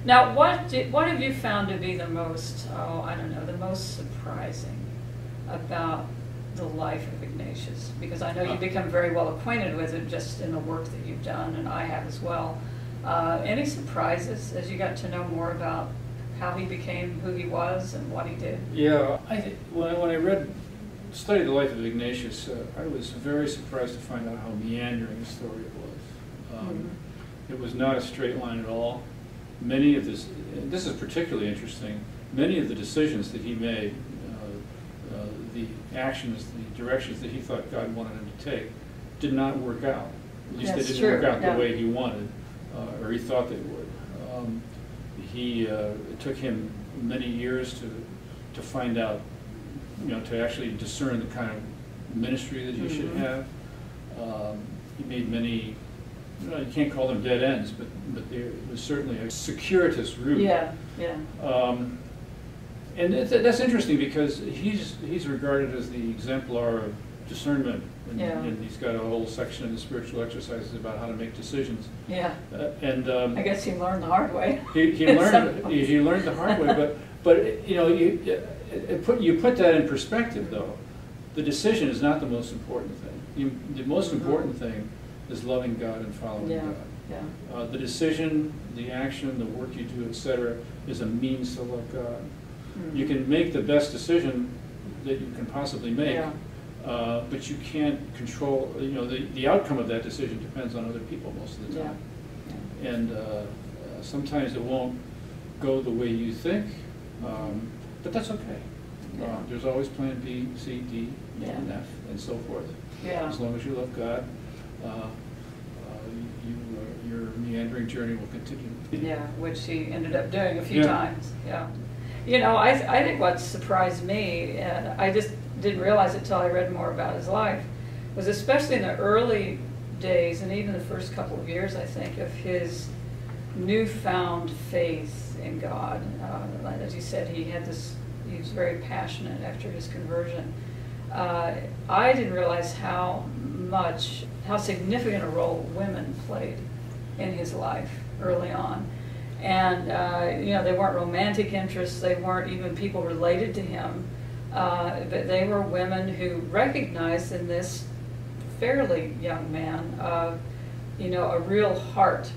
Now, what have you found to be the most, I don't know, the most surprising about the life of Ignatius? Because I know you've become very well acquainted with it just in the work that you've done, and I have as well. Any surprises as you got to know more about how he became who he was and what he did? Yeah, when I studied the life of Ignatius, I was very surprised to find out how meandering a story it was. It was not a straight line at all. Many of this is particularly interesting, many of the decisions that he made, the actions, the directions that he thought God wanted him to take, did not work out. At least they didn't work out the way he wanted, or he thought they would. It took him many years to find out, to actually discern the kind of ministry that he should have. He made many, you can't call them dead ends, but there was certainly a circuitous route. Yeah, yeah. And that's interesting because he's regarded as the exemplar of discernment, and he's got a whole section in the spiritual exercises about how to make decisions. Yeah. I guess he learned the hard way. He learned the hard way, but you put that in perspective though. The decision is not the most important thing. The most important thing is loving God and following God. Yeah. The decision, the action, the work you do, etc., is a means to love God. You can make the best decision that you can possibly make, but you can't control. The outcome of that decision depends on other people most of the time, and sometimes it won't go the way you think, but that's okay. There's always plan B, C, D, and F, and so forth. As long as you love God, your meandering journey will continue. Yeah, which he ended up doing a few times. Yeah. I think what surprised me, I just didn't realize it until I read more about his life, was especially in the early days and even the first couple of years, I think, of his newfound faith in God. As you said, he was very passionate after his conversion. I didn't realize how significant a role women played in his life early on. And, they weren't romantic interests, they weren't even people related to him, but they were women who recognized in this fairly young man, a real heart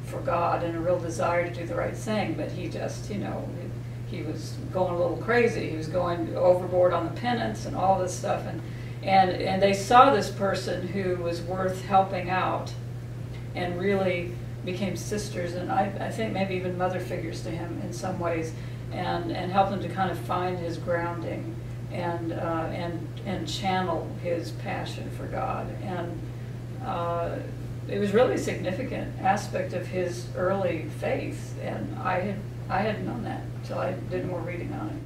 for God and a real desire to do the right thing, but he just, he was going a little crazy. He was going overboard on the penance and all this stuff, and they saw this person who was worth helping out and really became sisters, and I think maybe even mother figures to him in some ways, and helped him to kind of find his grounding and channel his passion for God. And it was really a significant aspect of his early faith, and I hadn't known that until I did more reading on it.